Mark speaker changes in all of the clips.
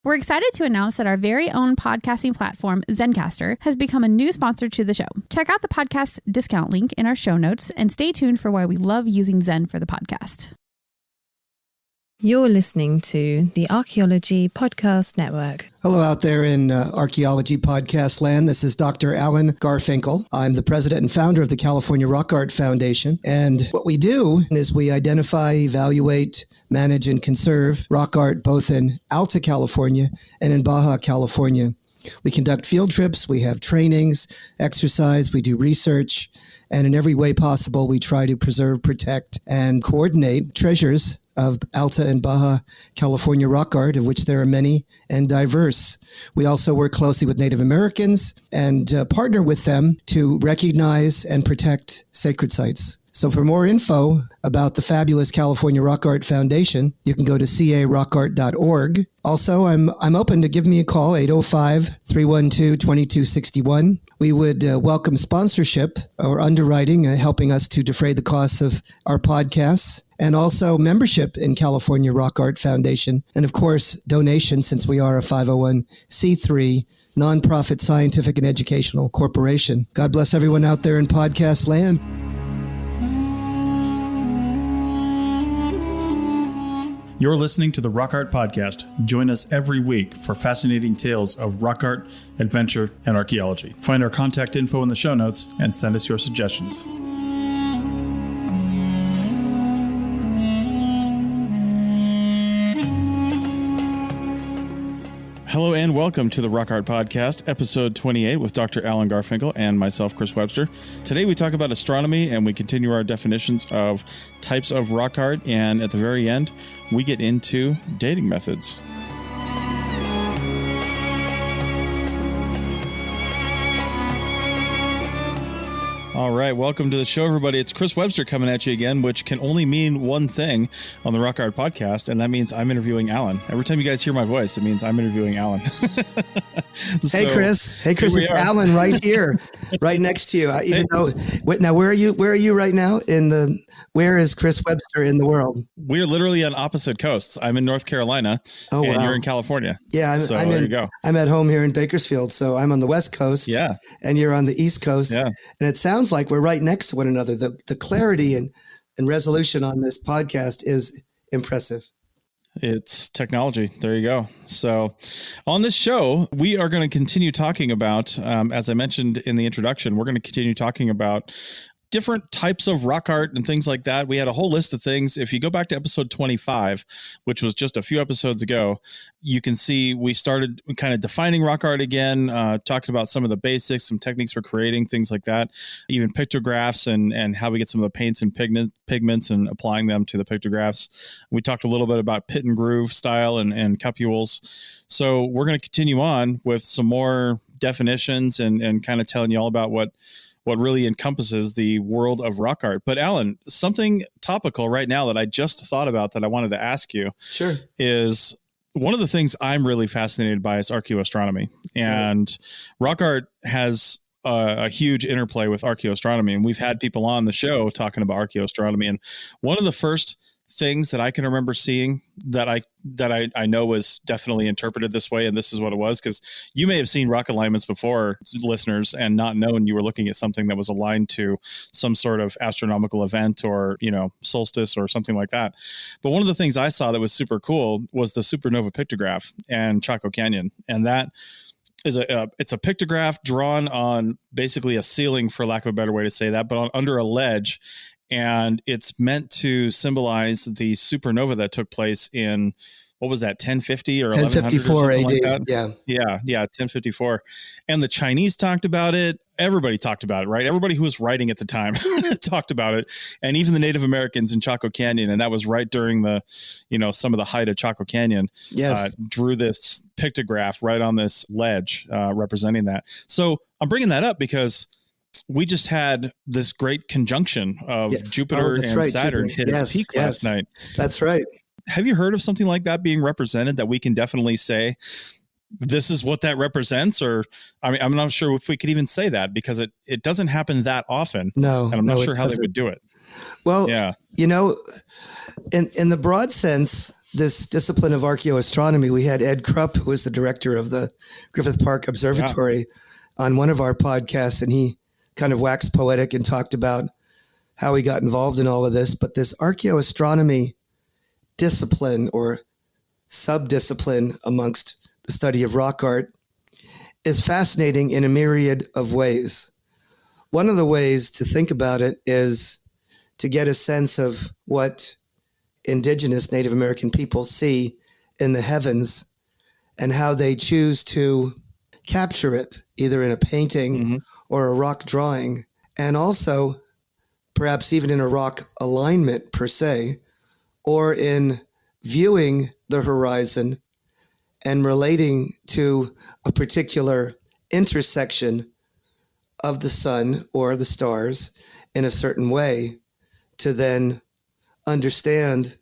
Speaker 1: We're excited to announce that our very own podcasting platform, Zencastr, has become a new sponsor to the show. Check out the podcast's discount link in our show notes and stay tuned for why we love using Zen for the podcast.
Speaker 2: You're listening to the Archaeology Podcast Network.
Speaker 3: Hello out there in Archaeology Podcast land. This is Dr. Alan Garfinkel. I'm the president and founder of the California Rock Art Foundation. And what we do is we identify, evaluate, manage, and conserve rock art both in Alta California and in Baja California. We conduct field trips, we have trainings, exercise, we do research, and in every way possible, we try to preserve, protect, and coordinate treasures of Alta and Baja California rock art, of which there are many and diverse. We also work closely with Native Americans and partner with them to recognize and protect sacred sites. So for more info about the fabulous California Rock Art Foundation, you can go to carockart.org. Also, I'm open to give me a call, 805-312-2261. We would welcome sponsorship or underwriting, helping us to defray the costs of our podcasts, and also membership in California Rock Art Foundation. And of course, donations, since we are a 501c3 nonprofit scientific and educational corporation. God bless everyone out there in podcast land.
Speaker 4: You're listening to the Rock Art Podcast. Join us every week for fascinating tales of rock art, adventure, and archaeology. Find our contact info in the show notes and send us your suggestions. Hello and welcome to the Rock Art Podcast, episode 28 with Dr. Alan Garfinkel and myself, Chris Webster. Today we talk about astronomy and we continue our definitions of types of rock art, and at the very end, we get into dating methods. All right, welcome to the show, everybody. It's Chris Webster coming at you again, which can only mean one thing on the Rock Art Podcast, and that means I'm interviewing Alan. Every time you guys hear my voice, it means I'm interviewing Alan.
Speaker 3: Hey, Chris, it's Alan right here, right next to you. Even though, now, where are you? Where are you right now? Where is Chris Webster in the world?
Speaker 4: We're literally on opposite coasts. I'm in North Carolina, and you're in California.
Speaker 3: Yeah, there you go. I'm at home here in Bakersfield, so I'm on the West Coast.
Speaker 4: Yeah,
Speaker 3: and you're on the East Coast.
Speaker 4: Yeah,
Speaker 3: and it sounds like we're right next to one another. The clarity and resolution on this podcast is impressive.
Speaker 4: It's technology. There you go. So on this show, we are going to continue talking about, as I mentioned in the introduction, we're going to continue talking about different types of rock art and things like that. We had a whole list of things. If you go back to episode 25, which was just a few episodes ago, you can see we started kind of defining rock art again, talking about some of the basics, some techniques for creating, things like that, even pictographs and how we get some of the paints and pigments and applying them to the pictographs. We talked a little bit about pit and groove style and cupules. So we're going to continue on with some more definitions and kind of telling you all about what really encompasses the world of rock art. But Alan, something topical right now that I just thought about that I wanted to ask you is one of the things I'm really fascinated by is archaeoastronomy. And rock art has a huge interplay with archaeoastronomy. And we've had people on the show talking about archaeoastronomy. And one of the first things that I can remember seeing that I know was definitely interpreted this way, and this is what it was, because you may have seen rock alignments before, listeners, and not known you were looking at something that was aligned to some sort of astronomical event or, solstice or something like that. But one of the things I saw that was super cool was the supernova pictograph and Chaco Canyon. And that is it's a pictograph drawn on basically a ceiling, for lack of a better way to say that, but under a ledge. And it's meant to symbolize the supernova that took place in, what was that, 1050 or
Speaker 3: 1054 AD?
Speaker 4: Like that? Yeah, 1054. And the Chinese talked about it. Everybody talked about it, right? Everybody who was writing at the time talked about it. And even the Native Americans in Chaco Canyon, and that was right during the, some of the height of Chaco Canyon, drew this pictograph right on this ledge representing that. So I'm bringing that up because we just had this great conjunction of Jupiter and Saturn hit its peak last night.
Speaker 3: That's right.
Speaker 4: Have you heard of something like that being represented that we can definitely say this is what that represents? Or, I mean, I'm not sure if we could even say that because it doesn't happen that often.
Speaker 3: No.
Speaker 4: And I'm not sure how they would do it.
Speaker 3: Well, in the broad sense, this discipline of archaeoastronomy, we had Ed Krupp, who was the director of the Griffith Park Observatory, on one of our podcasts, and he kind of waxed poetic and talked about how he got involved in all of this. But this archaeoastronomy discipline or sub-discipline amongst the study of rock art is fascinating in a myriad of ways. One of the ways to think about it is to get a sense of what indigenous Native American people see in the heavens and how they choose to capture it, either in a painting or a rock drawing, and also perhaps even in a rock alignment per se, or in viewing the horizon and relating to a particular intersection of the sun or the stars in a certain way to then understand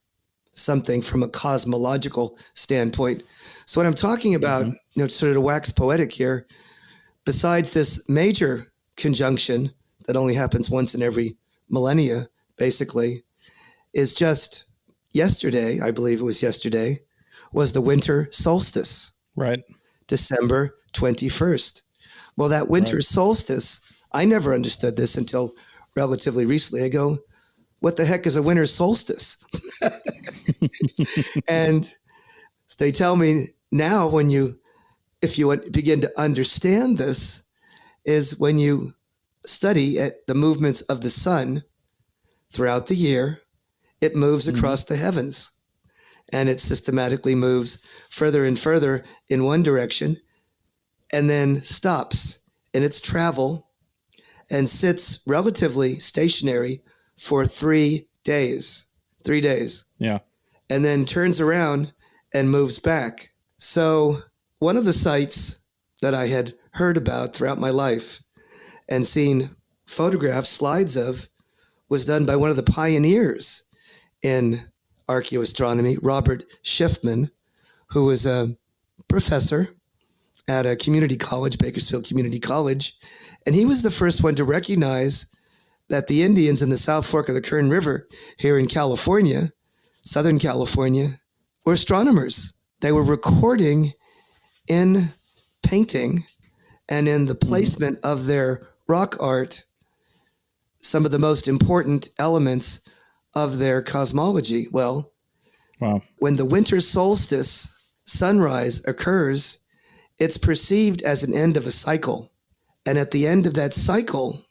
Speaker 3: something from a cosmological standpoint. So what I'm talking about, sort of to wax poetic here, besides this major conjunction that only happens once in every millennia, basically, is just yesterday, I believe it was yesterday, was the winter solstice.
Speaker 4: Right.
Speaker 3: December 21st. Well, that winter solstice, I never understood this until relatively recently. I go, what the heck is a winter solstice? And they tell me now if you begin to understand this, is when you study at the movements of the sun throughout the year, it moves across the heavens, and it systematically moves further and further in one direction and then stops in its travel and sits relatively stationary for 3 days. 3 days.
Speaker 4: Yeah.
Speaker 3: And then turns around and moves back. So one of the sites that I had heard about throughout my life and seen photographs, slides of, was done by one of the pioneers in archaeoastronomy, Robert Schiffman, who was a professor at a community college, Bakersfield Community College. And he was the first one to recognize that the Indians in the South Fork of the Kern River here in California, Southern California, were astronomers. They were recording in painting and in the placement of their rock art some of the most important elements of their cosmology. Well, when the winter solstice sunrise occurs, it's perceived as an end of a cycle. And at the end of that cycle,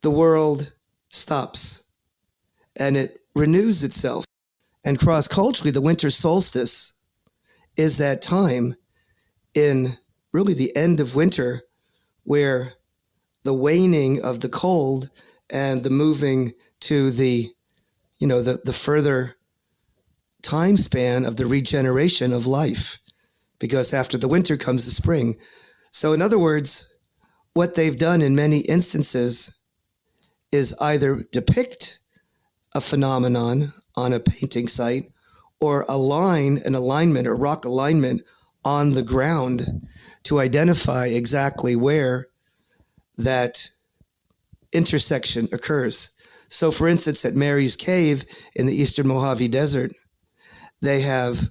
Speaker 3: the world stops and it renews itself. And cross-culturally, the winter solstice is that time in really the end of winter where the waning of the cold and the moving to the further time span of the regeneration of life, because after the winter comes the spring. So in other words, what they've done in many instances is either depict a phenomenon on a painting site or align an alignment or rock alignment on the ground to identify exactly where that intersection occurs. So for instance, at Mary's Cave in the Eastern Mojave Desert, they have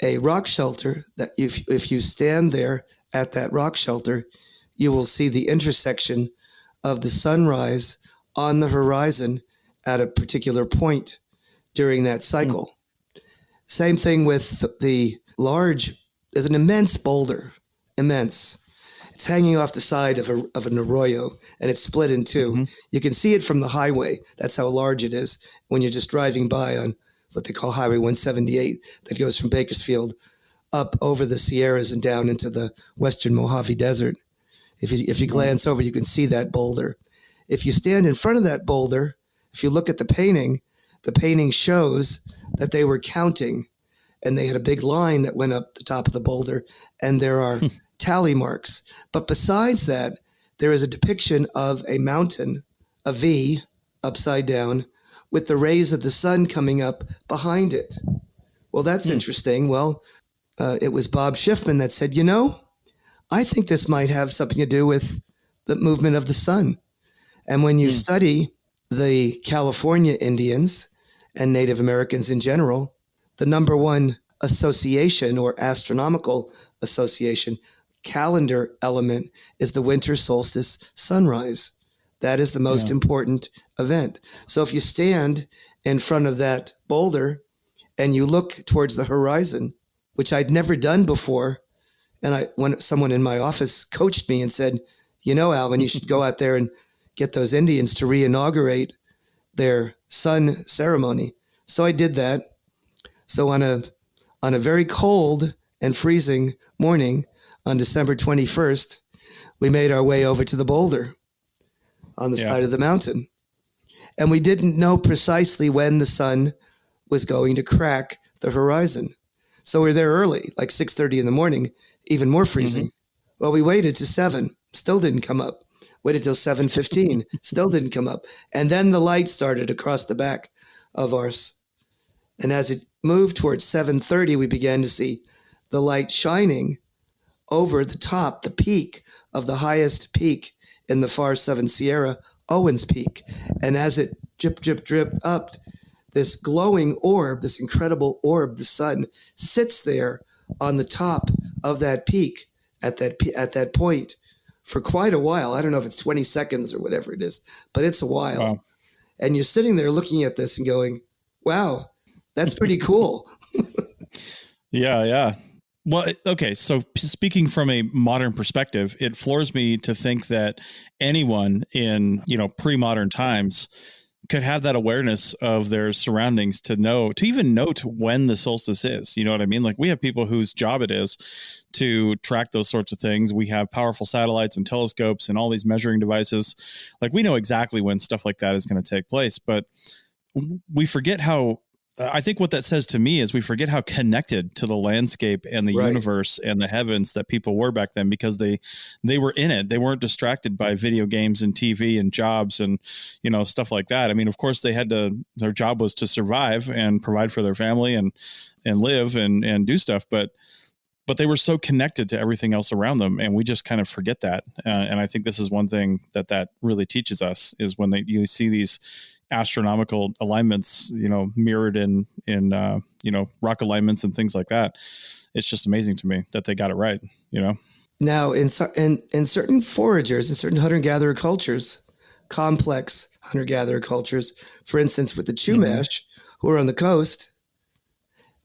Speaker 3: a rock shelter that if you stand there at that rock shelter, you will see the intersection of the sunrise on the horizon at a particular point during that cycle. Same thing with there's an immense boulder, immense. It's hanging off the side of an arroyo, and it's split in two. You can see it from the highway. That's how large it is when you're just driving by on what they call Highway 178 that goes from Bakersfield up over the Sierras and down into the Western Mojave Desert. If you glance over, you can see that boulder. If you stand in front of that boulder, if you look at the painting shows that they were counting, and they had a big line that went up the top of the boulder, and there are tally marks. But besides that, there is a depiction of a mountain, a V, upside down, with the rays of the sun coming up behind it. Well, that's interesting. Well, it was Bob Schiffman that said, I think this might have something to do with the movement of the sun. And when you study the California Indians and Native Americans in general, the number one association or astronomical association calendar element is the winter solstice sunrise. That is the most important event. So if you stand in front of that boulder and you look towards the horizon, which I'd never done before, and when someone in my office coached me and said, Alvin, you should go out there and get those Indians to re-inaugurate their sun ceremony. So I did that. So on a very cold and freezing morning on December 21st, we made our way over to the boulder on the side of the mountain. And we didn't know precisely when the sun was going to crack the horizon. So we were there early, like 6:30 in the morning, even more freezing. Well, we waited to 7, still didn't come up. Waited till 7:15, still didn't come up. And then the light started across the back of ours. And as it moved towards 7:30, we began to see the light shining over the top, the peak of the highest peak in the far Southern Sierra, Owens Peak. And as it drip, drip, drip up, this glowing orb, this incredible orb, the sun, sits there on the top of that peak at that point for quite a while. I don't know if it's 20 seconds or whatever it is, but it's a while.
Speaker 4: Wow.
Speaker 3: And you're sitting there looking at this and going, wow, that's pretty cool.
Speaker 4: Yeah. Well, okay. So speaking from a modern perspective, it floors me to think that anyone in, pre-modern times could have that awareness of their surroundings to even note when the solstice is. You know what I mean? Like, we have people whose job it is to track those sorts of things. We have powerful satellites and telescopes and all these measuring devices. Like, we know exactly when stuff like that is going to take place, but we forget how, I think what that says to me is we forget how connected to the landscape and the universe and the heavens that people were back then, because they were in it. They weren't distracted by video games and TV and jobs and, stuff like that. I mean, of course their job was to survive and provide for their family and live and do stuff. But they were so connected to everything else around them. And we just kind of forget that. And I think this is one thing that really teaches us, is when you see these astronomical alignments, mirrored in rock alignments and things like that. It's just amazing to me that they got it right.
Speaker 3: Now, in certain foragers, in certain hunter-gatherer cultures, complex hunter-gatherer cultures, for instance, with the Chumash, who are on the coast,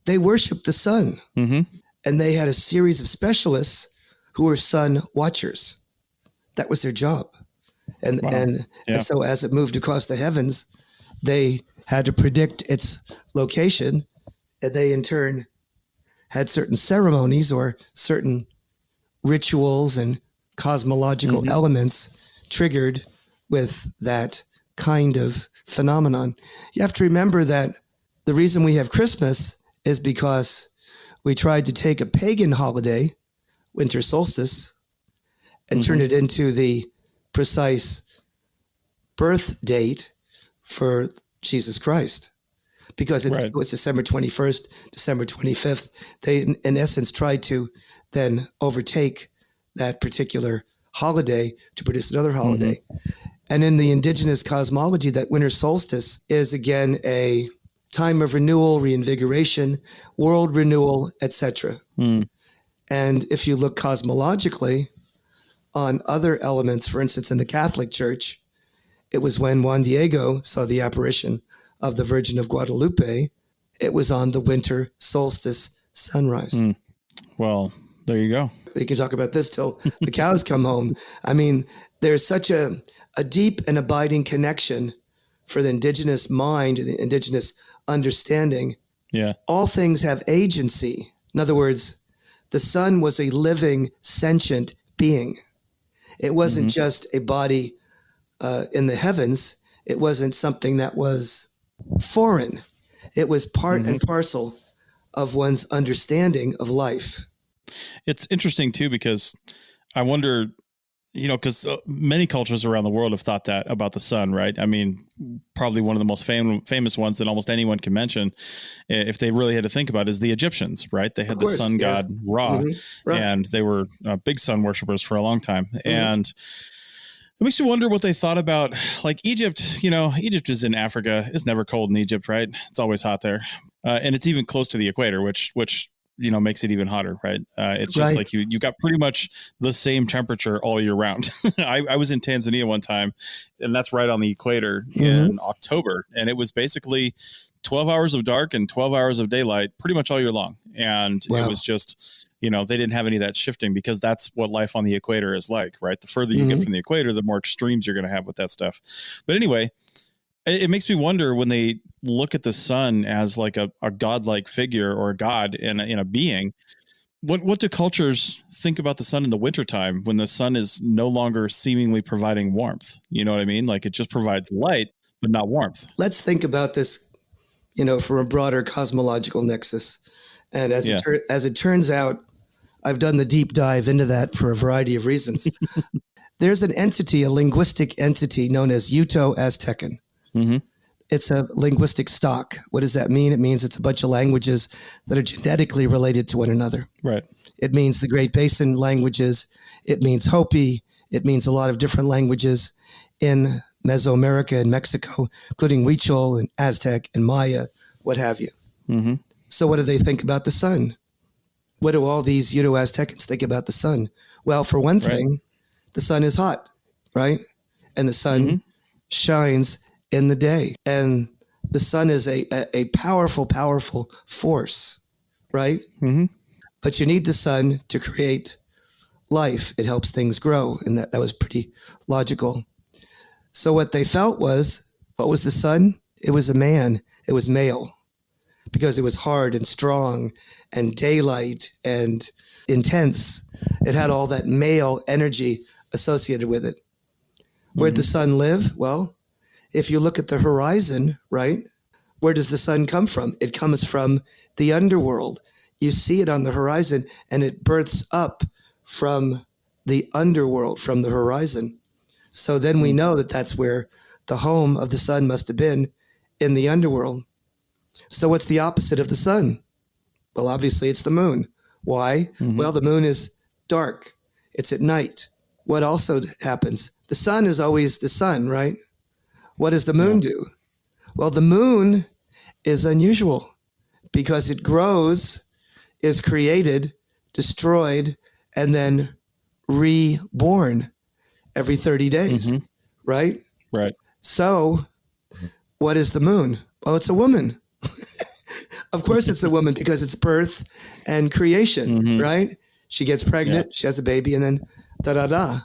Speaker 3: they worship the sun. And they had a series of specialists who were sun watchers. That was their job. And so as it moved across the heavens, they had to predict its location, and they in turn had certain ceremonies or certain rituals and cosmological elements triggered with that kind of phenomenon. You have to remember that the reason we have Christmas is because we tried to take a pagan holiday, winter solstice, and turn it into the precise birth date for Jesus Christ, because it was December 21st, December 25th. They, in essence, tried to then overtake that particular holiday to produce another holiday. And in the indigenous cosmology, that winter solstice is, again, a time of renewal, reinvigoration, world renewal, etc. And if you look cosmologically on other elements, for instance, in the Catholic Church, it was when Juan Diego saw the apparition of the Virgin of Guadalupe. It was on the winter solstice sunrise.
Speaker 4: Well, there you go.
Speaker 3: We can talk about this till the cows come home. I mean, there's such a deep and abiding connection for the indigenous mind, the indigenous understanding.
Speaker 4: Yeah.
Speaker 3: All things have agency. In other words, the sun was a living, sentient being. It wasn't just a body in the heavens. It wasn't something that was foreign. It was part and parcel of one's understanding of life.
Speaker 4: It's interesting too, because I wonder, because many cultures around the world have thought that about the sun, right? I mean, probably one of the most famous ones that almost anyone can mention, if they really had to think about it, is the Egyptians, right? They had the sun god Ra, and they were big sun worshipers for a long time. And It makes you wonder what they thought about, like Egypt. Egypt is in Africa. It's never cold in Egypt, right? It's always hot there, and it's even close to the equator, which makes it even hotter, right? It's just like you got pretty much the same temperature all year round. I was in Tanzania one time, and that's right on the equator in October, and it was basically 12 hours of dark and 12 hours of daylight pretty much all year long, and it was just. They didn't have any of that shifting because that's what life on the equator is like, right? The further you get from the equator, the more extremes you're going to have with that stuff. But anyway, it makes me wonder when they look at the sun as like a godlike figure or a god in a being. What do cultures think about the sun in the wintertime when the sun is no longer seemingly providing warmth? You know what I mean? Like it just provides light, but not warmth.
Speaker 3: Let's think about this, from a broader cosmological nexus. And as it turns out, I've done the deep dive into that for a variety of reasons. There's an entity, a linguistic entity known as Uto-Aztecan. It's a linguistic stock. What does that mean? It means it's a bunch of languages that are genetically related to one another.
Speaker 4: Right.
Speaker 3: It means the Great Basin languages. It means Hopi. It means a lot of different languages in Mesoamerica and Mexico, including Huichol and Aztec and Maya, what have you. So what do they think about the sun? What do all these Uto-Aztecans think about the sun? Well, for one thing, the sun is hot, right? And the sun shines in the day. And the sun is a powerful, powerful force, right? But you need the sun to create life. It helps things grow. And that was pretty logical. So what they felt was, what was the sun? It was a man. It was male. Because it was hard and strong and daylight and intense. It had all that male energy associated with it. Where'd the sun live? Well, if you look at the horizon, right, where does the sun come from? It comes from the underworld. You see it on the horizon, and it births up from the underworld, from the horizon. So then we know that that's where the home of the sun must have been, in the underworld. So what's the opposite of the sun? Well, obviously it's the moon. Why? Well, the moon is dark. It's at night. What also happens? The sun is always the sun, right? What does the moon do? Well, the moon is unusual because it grows, is created, destroyed, and then reborn every 30 days, right?
Speaker 4: Right.
Speaker 3: So what is the moon? Well, it's a woman. Of course it's a woman because it's birth and creation, right? She gets pregnant, she has a baby, and then da-da-da.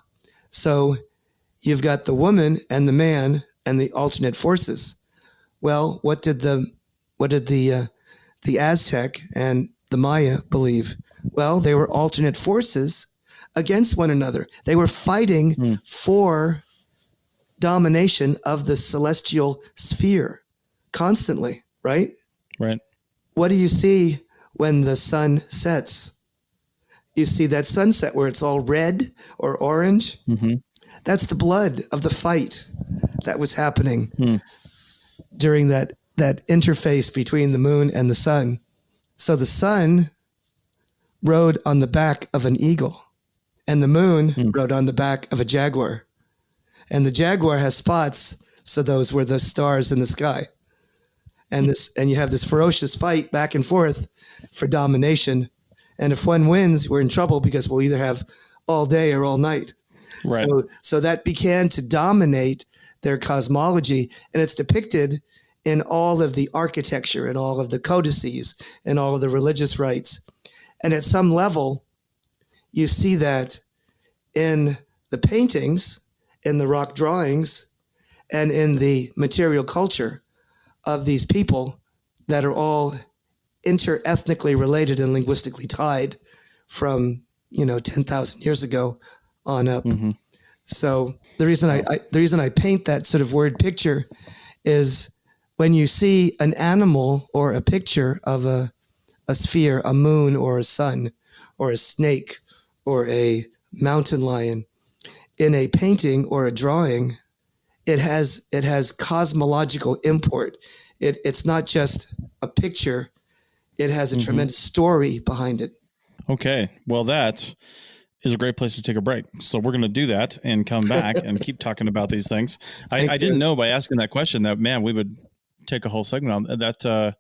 Speaker 3: So you've got the woman and the man and the alternate forces. Well, what did the Aztec and the Maya believe? Well, they were alternate forces against one another. They were fighting for domination of the celestial sphere constantly, right?
Speaker 4: Right.
Speaker 3: What do you see when the sun sets? You see that sunset where it's all red or orange. That's the blood of the fight that was happening during that interface between the moon and the sun. So the sun rode on the back of an eagle, and the moon rode on the back of a jaguar. And the jaguar has spots, so those were the stars in the sky. And you have this ferocious fight back and forth for domination. And if one wins, we're in trouble because we'll either have all day or all night.
Speaker 4: Right.
Speaker 3: So that began to dominate their cosmology, and it's depicted in all of the architecture and all of the codices and all of the religious rites. And at some level, you see that in the paintings, in the rock drawings, and in the material culture of these people that are all inter-ethnically related and linguistically tied from 10,000 years ago on up. So the reason I paint that sort of word picture is when you see an animal or a picture of a sphere, a moon or a sun or a snake or a mountain lion in a painting or a drawing, it has cosmological import. It's not just a picture. It has a tremendous story behind it.
Speaker 4: Okay. Well, that is a great place to take a break. So we're going to do that and come back and keep talking about these things. I didn't know by asking that question that, man, we would take a whole segment on that.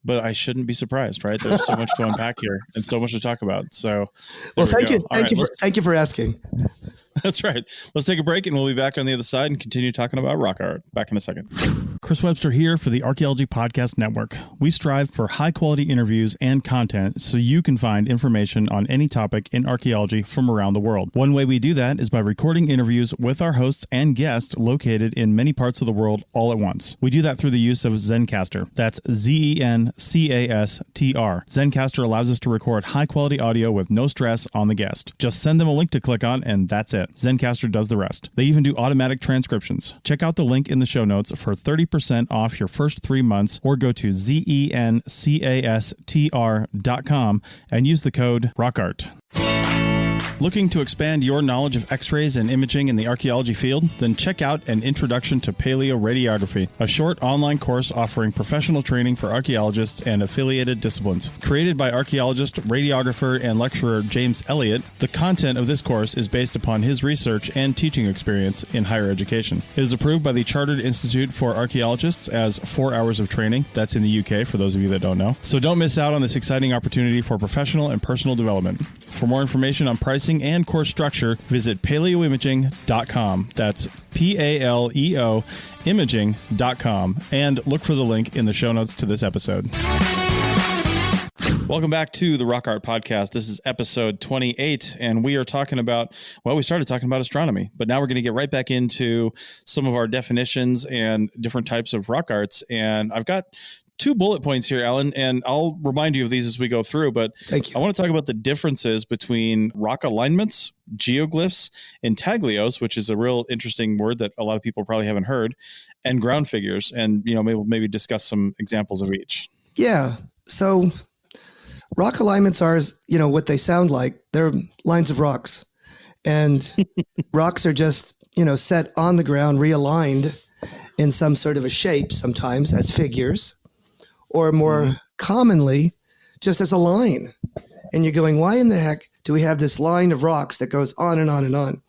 Speaker 4: But I shouldn't be surprised, right? There's so much to unpack here and so much to talk about. So,
Speaker 3: well, thank you for asking.
Speaker 4: That's right. Let's take a break and we'll be back on the other side and continue talking about rock art. Back in a second. Chris Webster here for the Archaeology Podcast Network. We strive for high quality interviews and content so you can find information on any topic in archaeology from around the world. One way we do that is by recording interviews with our hosts and guests located in many parts of the world all at once. We do that through the use of Zencastr. That's Zencastr. Zencastr allows us to record high quality audio with no stress on the guest. Just send them a link to click on and that's it. Zencastr does the rest. They even do automatic transcriptions. Check out the link in the show notes for 30% off your first 3 months or go to zencastr.com and use the code ROCKART. Looking to expand your knowledge of X-rays and imaging in the archaeology field? Then check out An Introduction to Paleoradiography, a short online course offering professional training for archaeologists and affiliated disciplines. Created by archaeologist, radiographer, and lecturer James Elliott, the content of this course is based upon his research and teaching experience in higher education. It is approved by the Chartered Institute for Archaeologists as 4 hours of training. That's in the UK, for those of you that don't know. So don't miss out on this exciting opportunity for professional and personal development. For more information on pricing and course structure, visit paleoimaging.com. That's PALEO imaging.com and look for the link in the show notes to this episode. Welcome back to the Rock Art Podcast. This is episode 28, and we are talking about, well, we started talking about astronomy, but now we're going to get right back into some of our definitions and different types of rock arts. And I've got 2 bullet points here, Alan, and I'll remind you of these as we go through, but
Speaker 3: Thank you.
Speaker 4: I want to talk about the differences between rock alignments, geoglyphs, intaglios, which is a real interesting word that a lot of people probably haven't heard, and ground figures. And, maybe discuss some examples of each.
Speaker 3: Yeah. So rock alignments are, what they sound like. They're lines of rocks, and rocks are just, set on the ground, realigned in some sort of a shape, sometimes as figures, or more commonly, just as a line. And you're going, why in the heck do we have this line of rocks that goes on and on and on?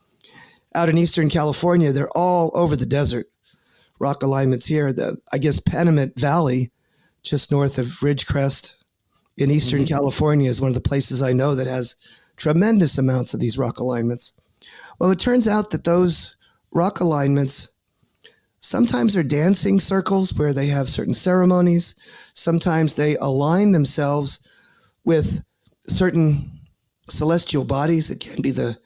Speaker 3: Out in Eastern California, they're all over the desert. Rock alignments here, Panamint Valley, just north of Ridgecrest in Eastern California, is one of the places I know that has tremendous amounts of these rock alignments. Well, it turns out that those rock alignments sometimes are dancing circles where they have certain ceremonies. Sometimes they align themselves with certain celestial bodies. It can be the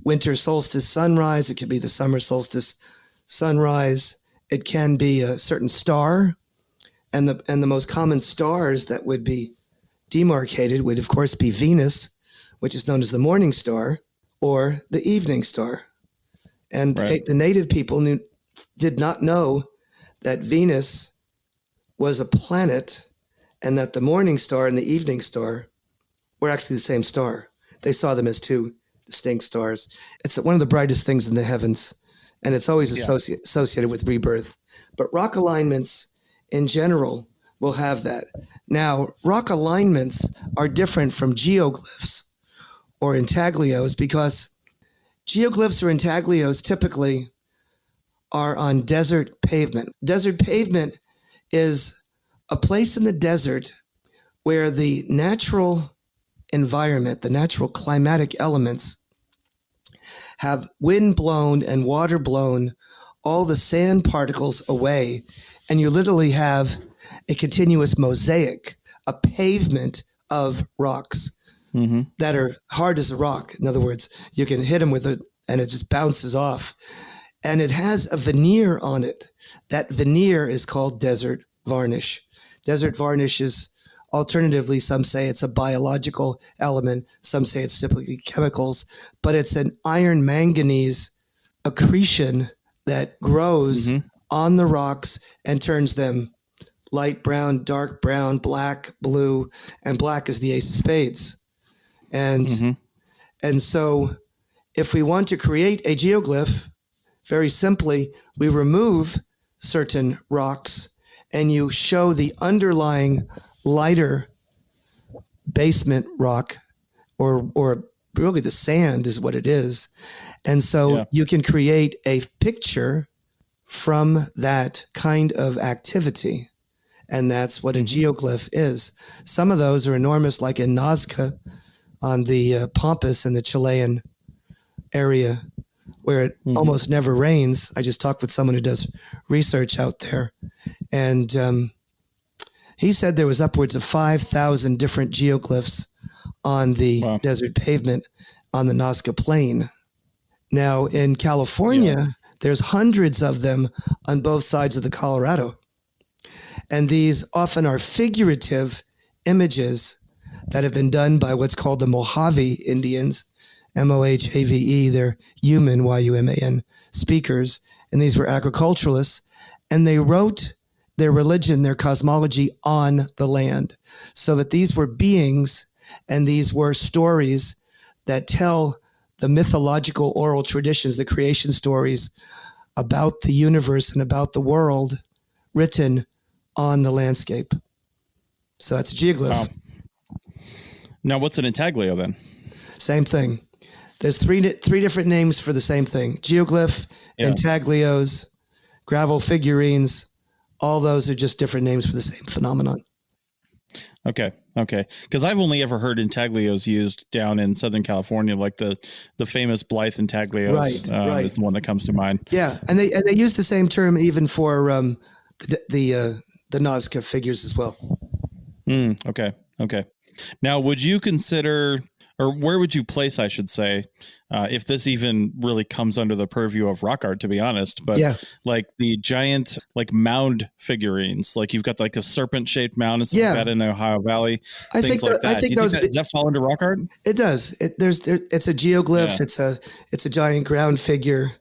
Speaker 3: winter solstice sunrise. It can be the summer solstice sunrise. It can be a certain star. And the most common stars that would be demarcated would, of course, be Venus, which is known as the morning star, or the evening star. And the native people did not know that Venus was a planet and that the morning star and the evening star were actually the same star. They saw them as 2 distinct stars. It's one of the brightest things in the heavens, and it's always associated with rebirth. But rock alignments in general will have that. Now, rock alignments are different from geoglyphs or intaglios because geoglyphs or intaglios typically are on desert pavement. Desert pavement is a place in the desert where the natural environment, the natural climatic elements have wind blown and water blown all the sand particles away. And you literally have a continuous mosaic, a pavement of rocks that are hard as a rock. In other words, you can hit them with it and it just bounces off. And it has a veneer on it. That veneer is called desert varnish. Desert varnish is, alternatively, some say it's a biological element. Some say it's typically chemicals. But it's an iron manganese accretion that grows on the rocks and turns them light brown, dark brown, black, blue, and black is the ace of spades. And so if we want to create a geoglyph, very simply, we remove certain rocks and you show the underlying lighter basement rock or really the sand is what it is. And so you can create a picture from that kind of activity. And that's what a geoglyph is. Some of those are enormous, like in Nazca on the Pampas in the Chilean area, where it almost never rains. I just talked with someone who does research out there. And he said there was upwards of 5,000 different geoglyphs on the desert pavement on the Nazca Plain. Now, in California, there's hundreds of them on both sides of the Colorado. And these often are figurative images that have been done by what's called the Mojave Indians, Mohave. They're human, Yuman, speakers. And these were agriculturalists. And they wrote their religion, their cosmology on the land, so that these were beings and these were stories that tell the mythological oral traditions, the creation stories about the universe and about the world written on the landscape. So that's a geoglyph.
Speaker 4: Wow. Now, what's an intaglio then?
Speaker 3: Same thing. There's three different names for the same thing. Geoglyph, intaglios, gravel figurines. All those are just different names for the same phenomenon.
Speaker 4: Okay. Because I've only ever heard intaglios used down in Southern California, like the famous Blythe intaglios
Speaker 3: right.
Speaker 4: is the one that comes to mind.
Speaker 3: Yeah, and they use the same term even for the Nazca figures as well.
Speaker 4: Okay. Now, would you consider, or where would you place, I should say, if this even really comes under the purview of rock art, to be honest, but like the giant, like mound figurines, like you've got like a serpent shaped mound and stuff like that in the Ohio Valley, things like that. Does that fall into rock art?
Speaker 3: It does. It's a geoglyph. Yeah. It's a giant ground figure.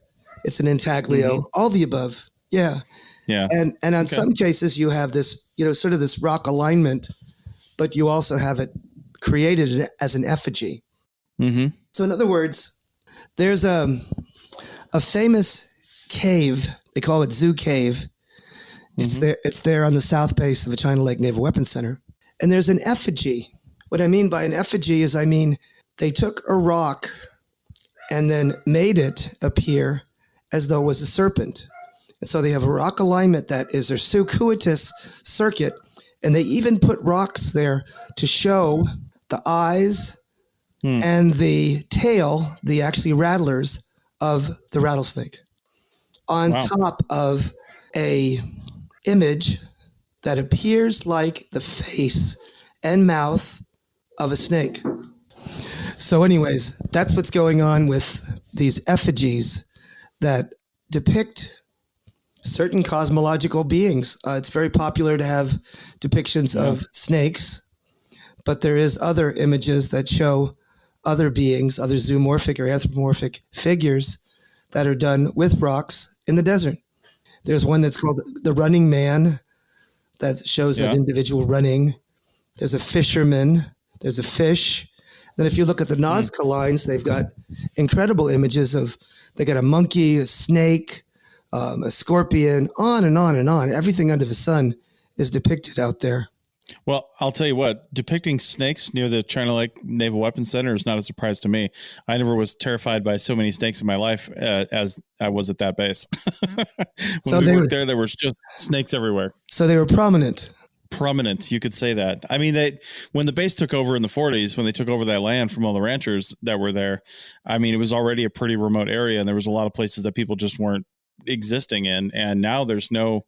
Speaker 3: It's an intaglio, all the above. Yeah.
Speaker 4: Yeah.
Speaker 3: And on some cases you have this, sort of this rock alignment, but you also have it created as an effigy. So in other words, there's a famous cave. They call it Zoo Cave. It's there on the south base of the China Lake Naval Weapons Center. And there's an effigy. What I mean by an effigy is, they took a rock and then made it appear as though it was a serpent. And so they have a rock alignment that is a circuitous circuit. And they even put rocks there to show the eyes and the tail, the actually rattlers of the rattlesnake, on top of a image that appears like the face and mouth of a snake. So anyways, that's what's going on with these effigies that depict certain cosmological beings. It's very popular to have depictions of snakes, but there is other images that show other beings, other zoomorphic or anthropomorphic figures that are done with rocks in the desert. There's one that's called the Running Man that shows an individual running. There's a fisherman. There's a fish. Then if you look at the Nazca lines, they've got incredible images of, they got a monkey, a snake, a scorpion, on and on and on. Everything under the sun is depicted out there.
Speaker 4: Well, I'll tell you what, depicting snakes near the China Lake Naval Weapons Center is not a surprise to me. I never was terrified by so many snakes in my life as I was at that base. When we worked there was just snakes everywhere.
Speaker 3: So they were prominent.
Speaker 4: Prominent, you could say that. When the base took over in the 40s, when they took over that land from all the ranchers that were there, it was already a pretty remote area, and there was a lot of places that people just weren't existing in. And now there's no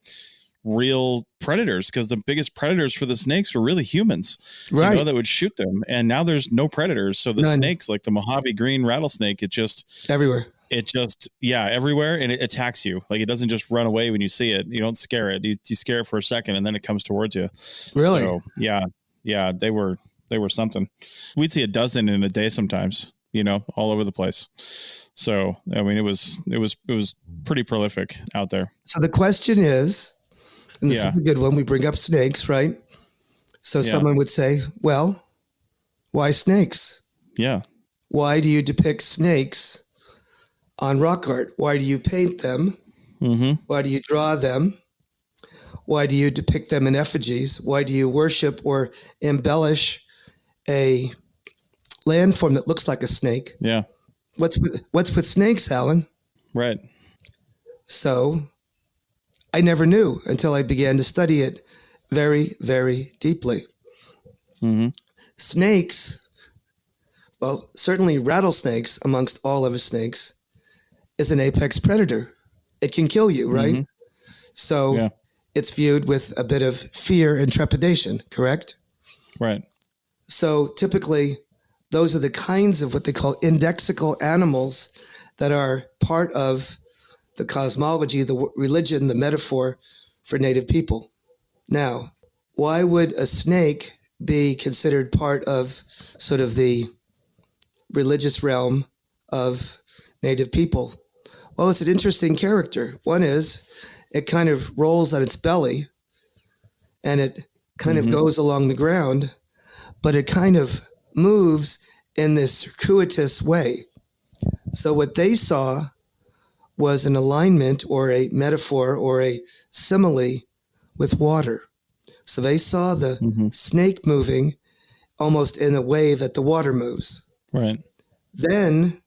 Speaker 4: real predators, because the biggest predators for the snakes were really humans, that would shoot them. And now there's no predators. So the snakes, like the Mojave green rattlesnake, it just everywhere. Everywhere. And it attacks you. Like, it doesn't just run away when you see it. You don't scare it. You scare it for a second and then it comes towards you.
Speaker 3: Really?
Speaker 4: So yeah, they were something. We'd see a dozen in a day sometimes, all over the place. So, it was pretty prolific out there.
Speaker 3: So the question is, and this is a good one, we bring up snakes, right? So someone would say, well, why snakes?
Speaker 4: Yeah.
Speaker 3: Why do you depict snakes on rock art? Why do you paint them? Why do you draw them? Why do you depict them in effigies? Why do you worship or embellish a landform that looks like a snake.
Speaker 4: Yeah.
Speaker 3: What's with snakes, Alan?
Speaker 4: Right.
Speaker 3: So I never knew until I began to study it very, very deeply.
Speaker 4: Mm-hmm.
Speaker 3: Snakes, well, certainly rattlesnakes amongst all other snakes, is an apex predator. It can kill you, right?
Speaker 4: Mm-hmm.
Speaker 3: So it's viewed with a bit of fear and trepidation, correct?
Speaker 4: Right.
Speaker 3: So typically, those are the kinds of what they call indexical animals that are part of the cosmology, the religion, the metaphor for native people. Now, why would a snake be considered part of sort of the religious realm of native people? Well, it's an interesting character. One is it kind of rolls on its belly and it kind of goes along the ground, but it kind of moves in this circuitous way. So what they saw was an alignment or a metaphor or a simile with water. So they saw the snake moving almost in a way that the water moves.
Speaker 4: Right.
Speaker 3: Then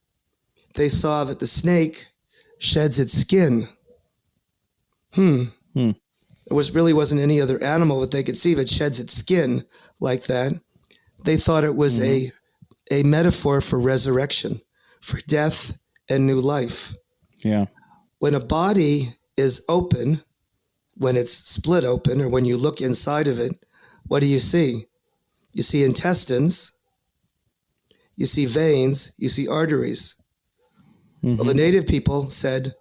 Speaker 3: they saw that the snake sheds its skin. There wasn't any other animal that they could see that sheds its skin like that. They thought it was a metaphor for resurrection, for death and new life.
Speaker 4: Yeah.
Speaker 3: When a body is open, when it's split open, or when you look inside of it, what do you see? You see intestines, you see veins, you see arteries. Well, the native people said,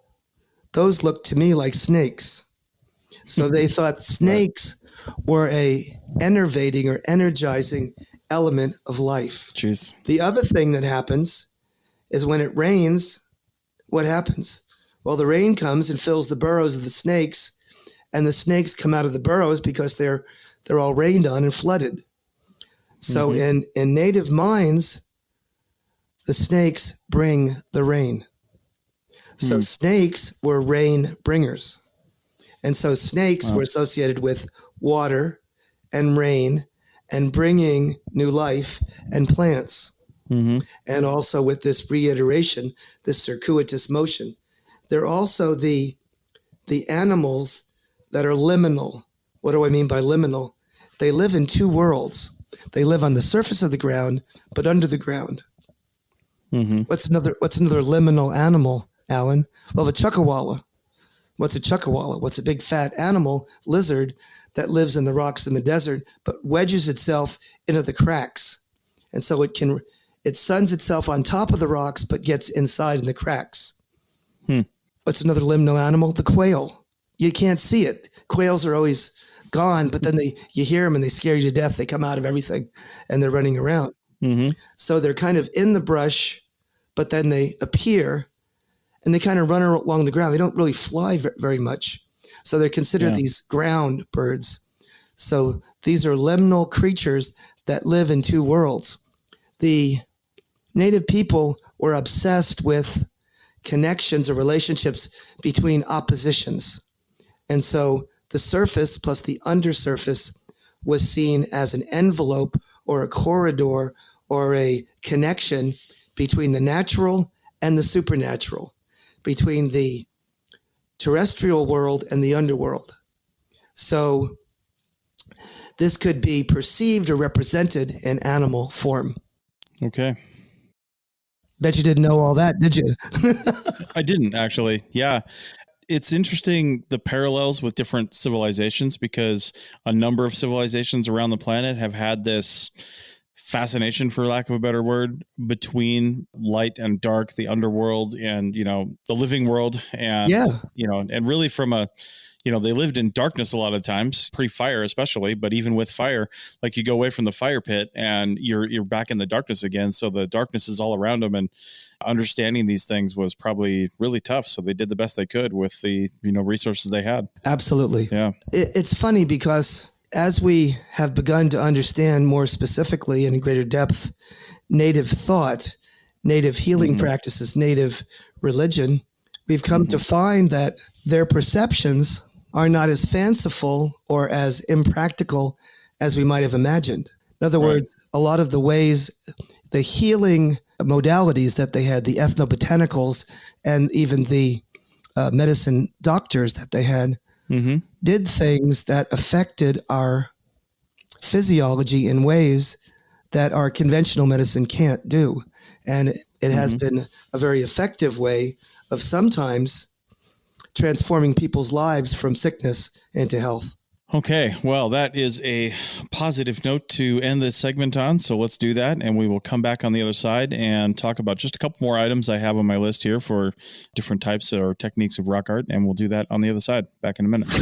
Speaker 3: those look to me like snakes. So they thought snakes were a enervating or energizing element of life.
Speaker 4: Jeez.
Speaker 3: The other thing that happens is when it rains, what happens? Well, the rain comes and fills the burrows of the snakes, and the snakes come out of the burrows because they're all rained on and flooded. So in native minds, the snakes bring the rain. So snakes were rain bringers. And so snakes were associated with water and rain and bringing new life and plants. And also with this reiteration, this circuitous motion. They're also the animals that are liminal. What do I mean by liminal? They live in two worlds. They live on the surface of the ground, but under the ground. What's another liminal animal, Alan? Well, a chuckawalla. What's a chuckawalla? What's a big fat animal, lizard, that lives in the rocks in the desert, but wedges itself into the cracks. And so it suns itself on top of the rocks, but gets inside in the cracks. What's another liminal animal? The quail. You can't see it. Quails are always gone, but then you hear them and they scare you to death. They come out of everything and they're running around. So they're kind of in the brush, but then they appear and they kind of run along the ground. They don't really fly very much. So they're considered these ground birds. So these are liminal creatures that live in two worlds. The native people were obsessed with connections or relationships between oppositions. And so the surface plus the undersurface was seen as an envelope or a corridor or a connection between the natural and the supernatural, between the terrestrial world and the underworld. So this could be perceived or represented in animal form.
Speaker 4: Okay.
Speaker 3: Bet you didn't know all that, did you?
Speaker 4: I didn't actually. Yeah. It's interesting, the parallels with different civilizations, because a number of civilizations around the planet have had this fascination, for lack of a better word, between light and dark, the underworld and, the living world. And, and really from they lived in darkness a lot of times, pre-fire especially, but even with fire, like you go away from the fire pit and you're back in the darkness again. So the darkness is all around them, and understanding these things was probably really tough. So they did the best they could with the, resources they had.
Speaker 3: Absolutely.
Speaker 4: Yeah.
Speaker 3: It's funny because as we have begun to understand more specifically and in greater depth, native thought, native healing practices, native religion, we've come to find that their perceptions are not as fanciful or as impractical as we might have imagined. In other words, a lot of the ways the healing modalities that they had, the ethnobotanicals, and even the medicine doctors that they had, did things that affected our physiology in ways that our conventional medicine can't do. And it has been a very effective way of sometimes transforming people's lives from sickness into health.
Speaker 4: Okay, well, that is a positive note to end this segment on. So let's do that. And we will come back on the other side and talk about just a couple more items I have on my list here for different types or techniques of rock art. And we'll do that on the other side. Back in a minute.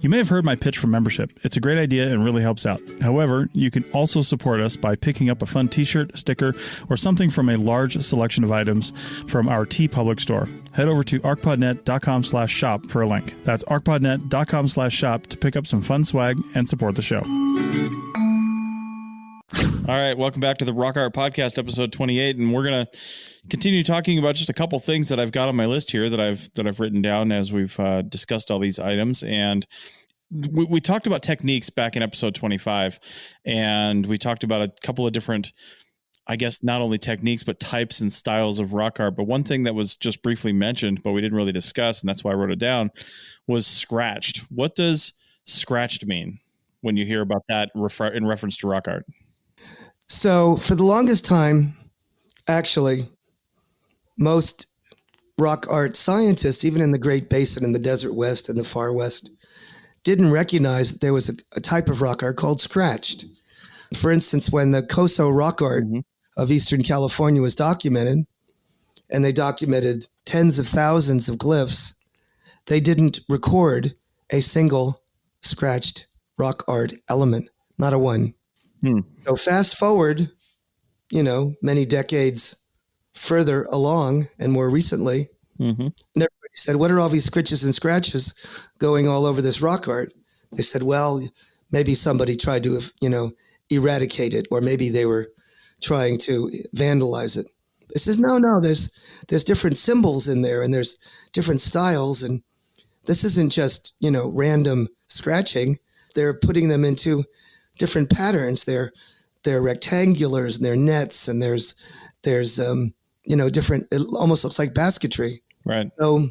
Speaker 4: You may have heard my pitch for membership. It's a great idea and really helps out. However, you can also support us by picking up a fun t-shirt, sticker, or something from a large selection of items from our TeePublic store. Head over to arcpodnet.com/shop for a link. That's arcpodnet.com/shop to pick up some fun swag and support the show. All right, welcome back to the Rock Art Podcast, episode 28, and we're going to continue talking about just a couple things that I've got on my list here that I've written down as we've discussed all these items. And we talked about techniques back in episode 25, and we talked about a couple of different, I guess, not only techniques, but types and styles of rock art. But one thing that was just briefly mentioned, but we didn't really discuss, and that's why I wrote it down, was scratched. What does scratched mean when you hear about that in reference to rock art?
Speaker 3: So for the longest time, actually, most rock art scientists, even in the Great Basin in the Desert West and the Far West, didn't recognize that there was a type of rock art called scratched. For instance, when the Coso rock art of Eastern California was documented, and they documented tens of thousands of glyphs, they didn't record a single scratched rock art element, not a one. So fast forward, many decades further along and more recently, and everybody said, what are all these scritches and scratches going all over this rock art? They said, well, maybe somebody tried to, eradicate it, or maybe they were trying to vandalize it. They says, no, there's different symbols in there, and there's different styles, and this isn't just, random scratching. They're putting them into different patterns. They're rectangulars, and they're nets, and there's different, it almost looks like basketry.
Speaker 4: Right.
Speaker 3: So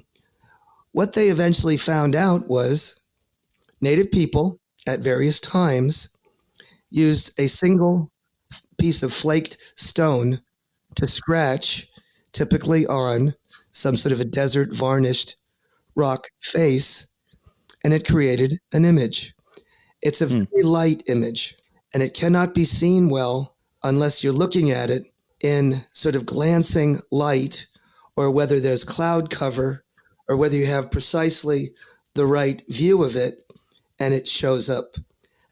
Speaker 3: what they eventually found out was native people at various times used a single piece of flaked stone to scratch, typically on some sort of a desert varnished rock face, and it created an image. It's a very light image, and it cannot be seen well unless you're looking at it in sort of glancing light, or whether there's cloud cover, or whether you have precisely the right view of it and it shows up.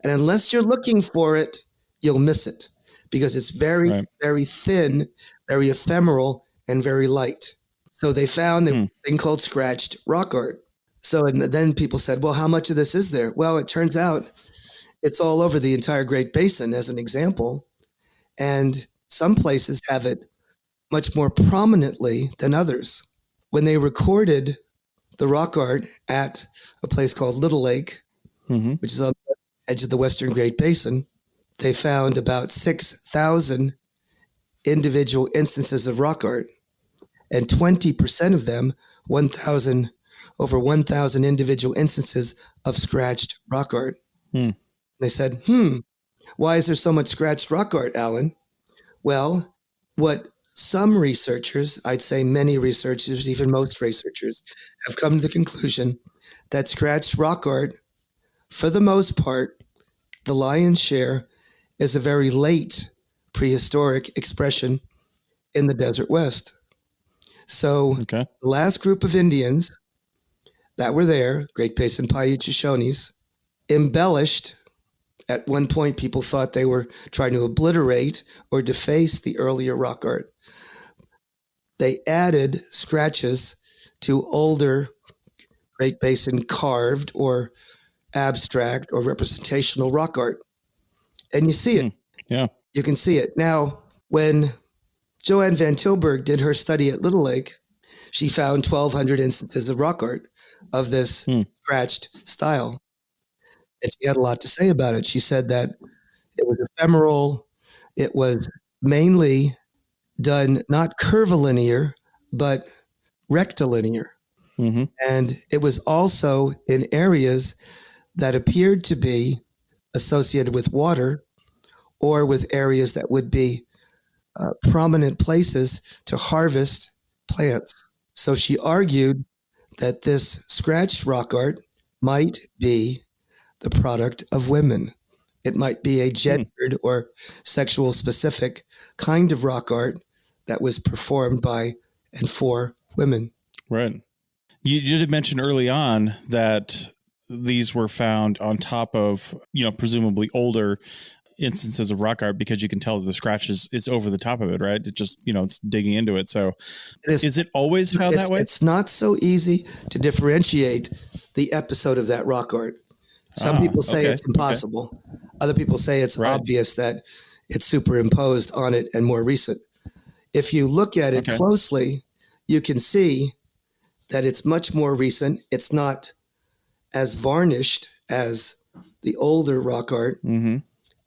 Speaker 3: And unless you're looking for it, you'll miss it, because it's very, very thin, very ephemeral, and very light. So they found a thing called scratched rock art. So and then people said, well, how much of this is there? Well, it turns out it's all over the entire Great Basin, as an example. And some places have it much more prominently than others. When they recorded the rock art at a place called Little Lake, which is on the edge of the Western Great Basin, they found about 6,000 individual instances of rock art, and 20% of them, over 1,000 individual instances of scratched rock art. They said, why is there so much scratched rock art, Alan? Well, what some researchers, I'd say many researchers, even most researchers, have come to the conclusion that scratched rock art, for the most part, the lion's share, is a very late prehistoric expression in the Desert West. So the last group of Indians that were there, Great Basin Paiute Shoshones, embellished. At one point, people thought they were trying to obliterate or deface the earlier rock art. They added scratches to older Great Basin carved or abstract or representational rock art. And you see it.
Speaker 4: Yeah.
Speaker 3: You can see it. Now, when Joanne Van Tilburg did her study at Little Lake, she found 1,200 instances of rock art of this scratched style. And she had a lot to say about it. She said that it was ephemeral, It was mainly done not curvilinear, but rectilinear.
Speaker 4: Mm-hmm.
Speaker 3: And it was also in areas that appeared to be associated with water or with areas that would be prominent places to harvest plants. So she argued that this scratched rock art might be the product of women. It might be a gendered or sexual specific kind of rock art that was performed by and for women.
Speaker 4: Right. You did mention early on that these were found on top of, presumably older instances of rock art, because you can tell that the scratch is over the top of it, right? It just, it's digging into it. So is it always found that way?
Speaker 3: It's not so easy to differentiate the episode of that rock art. Some people say it's impossible. Okay. Other people say it's obvious that it's superimposed on it and more recent. If you look at it closely, you can see that it's much more recent. It's not as varnished as the older rock art.
Speaker 4: Mm-hmm.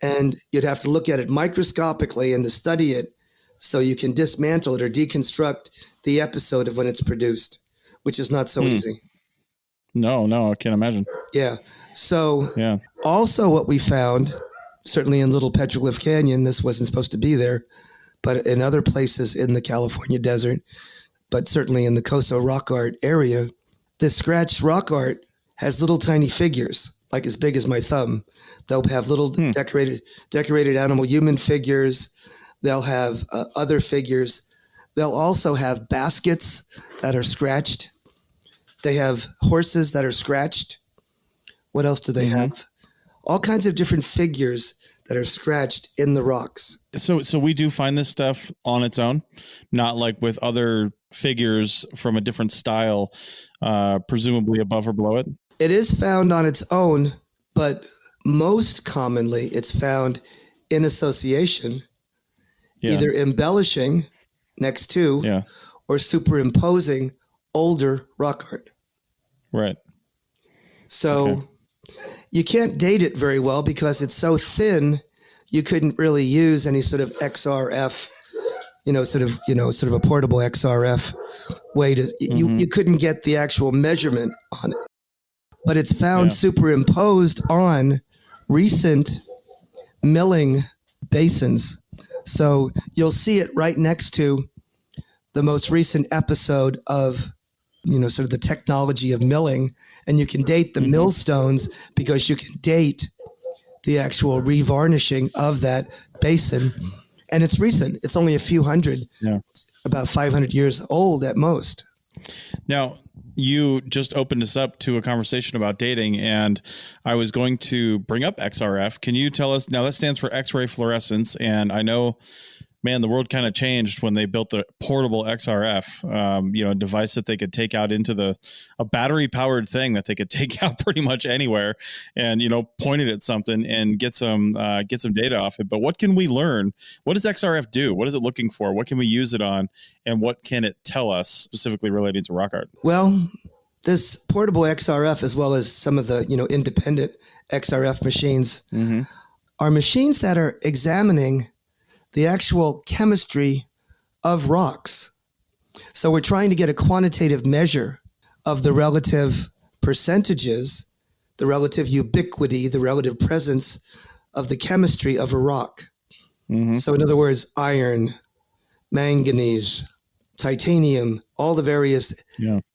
Speaker 3: And you'd have to look at it microscopically and to study it so you can dismantle it or deconstruct the episode of when it's produced, which is not so easy.
Speaker 4: No, I can't imagine.
Speaker 3: Yeah. So also what we found, certainly in Little Petroglyph Canyon, this wasn't supposed to be there, but in other places in the California desert, but certainly in the Coso rock art area, this scratched rock art has little tiny figures, like as big as my thumb. They'll have little decorated animal human figures. They'll have other figures. They'll also have baskets that are scratched. They have horses that are scratched. What else do they have? All kinds of different figures that are scratched in the rocks.
Speaker 4: So we do find this stuff on its own, not like with other figures from a different style, presumably above or below it?
Speaker 3: It is found on its own, but most commonly it's found in association, either embellishing next to or superimposing older rock art.
Speaker 4: Right.
Speaker 3: So you can't date it very well because it's so thin, you couldn't really use any sort of XRF, sort of a portable XRF way to, you couldn't get the actual measurement on it. But it's found superimposed on recent milling basins. So you'll see it right next to the most recent episode of, sort of the technology of milling. And you can date the millstones because you can date the actual revarnishing of that basin. And it's recent. It's only a few hundred, about 500 years old at most.
Speaker 4: Now, you just opened us up to a conversation about dating, and I was going to bring up XRF. Can you tell us, now that stands for X-ray fluorescence, and I know, man, the world kind of changed when they built the portable XRF, a device that they could take out into a battery powered thing that they could take out pretty much anywhere and, point it at something and get some data off it. But what can we learn? What does XRF do? What is it looking for? What can we use it on? And what can it tell us specifically related to rock art?
Speaker 3: Well, this portable XRF, as well as some of the, independent XRF machines, are machines that are examining the actual chemistry of rocks. So we're trying to get a quantitative measure of the relative percentages, the relative ubiquity, the relative presence of the chemistry of a rock. So in other words, iron, manganese, titanium, all the various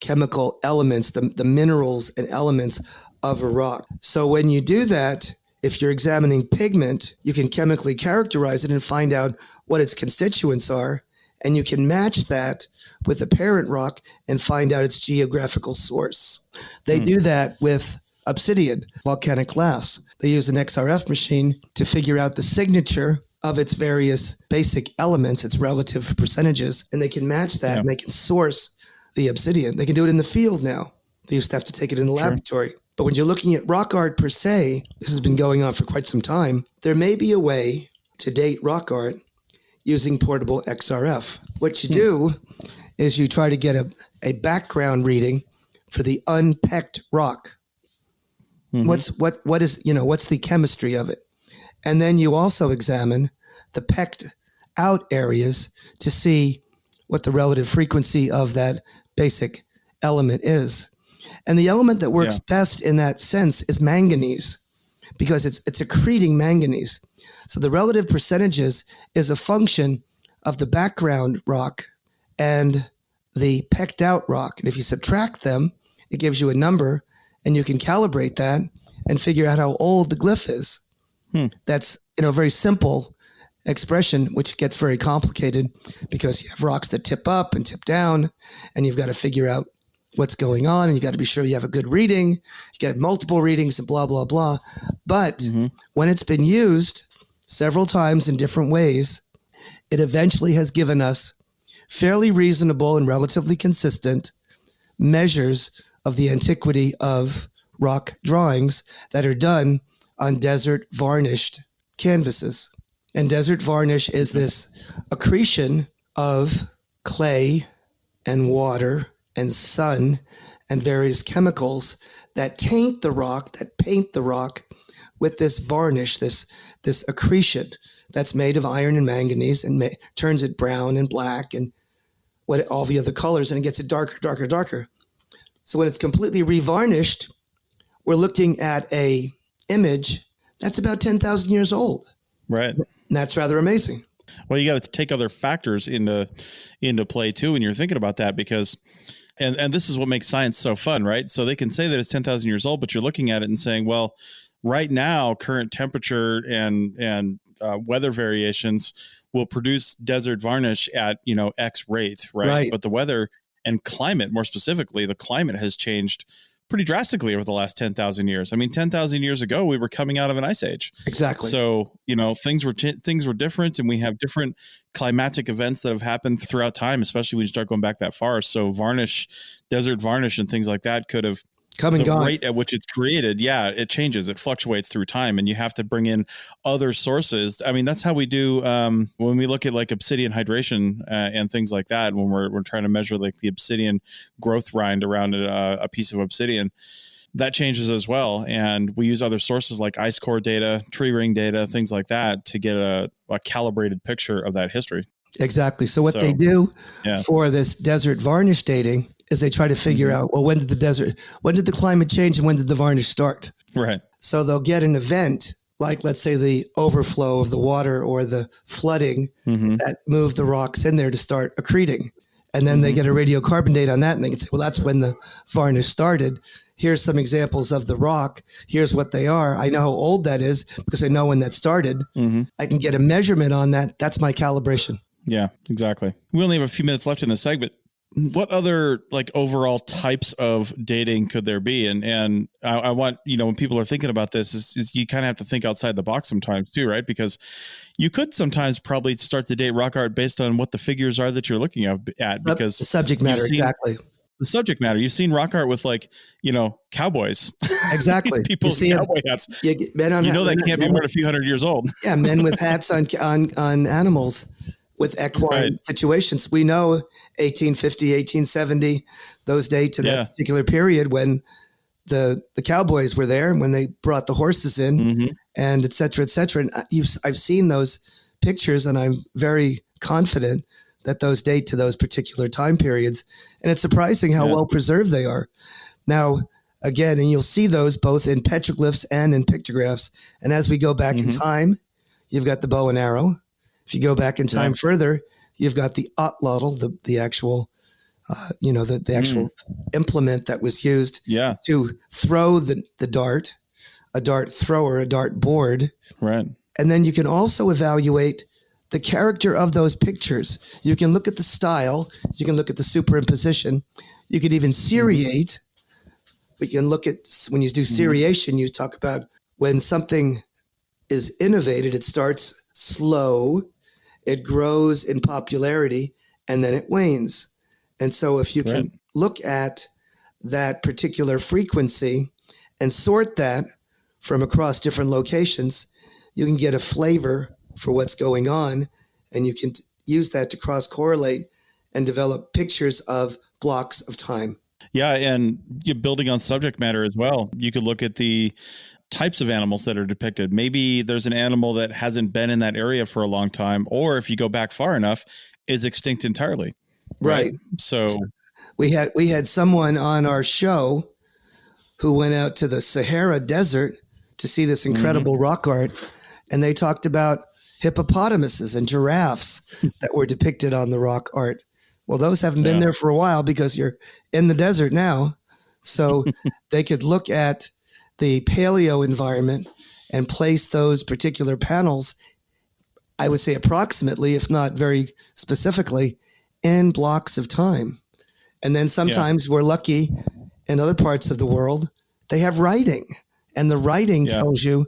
Speaker 3: chemical elements, the minerals and elements of a rock. So when you do that, if you're examining pigment, you can chemically characterize it and find out what its constituents are, and you can match that with the parent rock and find out its geographical source. They do that with obsidian, volcanic glass. They use an XRF machine to figure out the signature of its various basic elements, its relative percentages, and they can match that and they can source the obsidian. They can do it in the field now. They used to have to take it in the laboratory. But when you're looking at rock art per se, this has been going on for quite some time, there may be a way to date rock art using portable XRF. What you do is you try to get a background reading for the unpecked rock. What's the chemistry of it? And then you also examine the pecked out areas to see what the relative frequency of that basic element is. And the element that works best in that sense is manganese, because it's accreting manganese. So the relative percentages is a function of the background rock and the pecked out rock. And if you subtract them, it gives you a number, and you can calibrate that and figure out how old the glyph is. That's, a very simple expression, which gets very complicated because you have rocks that tip up and tip down, and you've got to figure out what's going on, and you got to be sure you have a good reading. You get multiple readings and blah, blah, blah. But when it's been used several times in different ways, it eventually has given us fairly reasonable and relatively consistent measures of the antiquity of rock drawings that are done on desert varnished canvases. And desert varnish is this accretion of clay and water and sun and various chemicals that taint the rock, that paint the rock with this varnish, this accretion that's made of iron and manganese, and turns it brown and black and all the other colors, and it gets it darker, darker, darker. So when it's completely revarnished, we're looking at a image that's about 10,000 years old.
Speaker 4: Right.
Speaker 3: And that's rather amazing.
Speaker 4: Well, you got to take other factors into play too when you're thinking about that, because and this is what makes science so fun, right? So they can say that it's 10,000 years old, but you're looking at it and saying, well, right now, current temperature and weather variations will produce desert varnish at, X rate, right? But the weather and climate, more specifically, the climate has changed pretty drastically over the last 10,000 years. I mean, 10,000 years ago, we were coming out of an ice age.
Speaker 3: Exactly.
Speaker 4: So, things were different, and we have different climatic events that have happened throughout time, especially when you start going back that far. So desert varnish and things like that could have
Speaker 3: come and gone.
Speaker 4: The rate at which it's created, it changes. It fluctuates through time, and you have to bring in other sources. I mean, that's how we do when we look at like obsidian hydration and things like that. When we're trying to measure like the obsidian growth rind around a piece of obsidian, that changes as well. And we use other sources like ice core data, tree ring data, things like that to get a calibrated picture of that history.
Speaker 3: Exactly. So what they do for this desert varnish dating is they try to figure out, well, when did the climate change and when did the varnish start?
Speaker 4: Right.
Speaker 3: So they'll get an event like, let's say, the overflow of the water or the flooding that moved the rocks in there to start accreting. And then they get a radiocarbon date on that, and they can say, well, that's when the varnish started. Here's some examples of the rock. Here's what they are. I know how old that is because I know when that started. I can get a measurement on that. That's my calibration. Yeah,
Speaker 4: exactly. We only have a few minutes left in the segment. What other like overall types of dating could there be? And I want, when people are thinking about this is you kind of have to think outside the box sometimes too, right? Because you could sometimes probably start to date rock art based on what the figures are that you're looking at because
Speaker 3: the subject matter. Exactly.
Speaker 4: The subject matter. You've seen rock art with cowboys.
Speaker 3: Exactly.
Speaker 4: People with cowboy hats.
Speaker 3: Men on
Speaker 4: that can't be more than a few hundred years old.
Speaker 3: Yeah. Men with hats on animals. With equine situations. We know 1850, 1870, those date to that particular period when the cowboys were there, when they brought the horses in and et cetera, et cetera. And I've seen those pictures, and I'm very confident that those date to those particular time periods. And it's surprising how well preserved they are. Now, again, and you'll see those both in petroglyphs and in pictographs. And as we go back in time, you've got the bow and arrow. If you go back in time further, you've got the otlotl, the actual, the actual implement that was used to throw the dart, a dart thrower, a dart board.
Speaker 4: Right.
Speaker 3: And then you can also evaluate the character of those pictures. You can look at the style. You can look at the superimposition. You could even seriate. But you can look at, when you do seriation, you talk about when something is innovated, it starts slow. It grows in popularity, and then it wanes. And so if you can look at that particular frequency and sort that from across different locations, you can get a flavor for what's going on, and you can use that to cross-correlate and develop pictures of blocks of time.
Speaker 4: Yeah, and you're building on subject matter as well. You could look at the types of animals that are depicted. Maybe there's an animal that hasn't been in that area for a long time, or if you go back far enough, is extinct entirely.
Speaker 3: Right.
Speaker 4: So
Speaker 3: we had someone on our show who went out to the Sahara Desert to see this incredible rock art, and they talked about hippopotamuses and giraffes that were depicted on the rock art. Well, those haven't been there for a while because you're in the desert now. So they could look at the paleo environment and place those particular panels, I would say approximately, if not very specifically, in blocks of time. And then sometimes we're lucky in other parts of the world, they have writing. And the writing tells you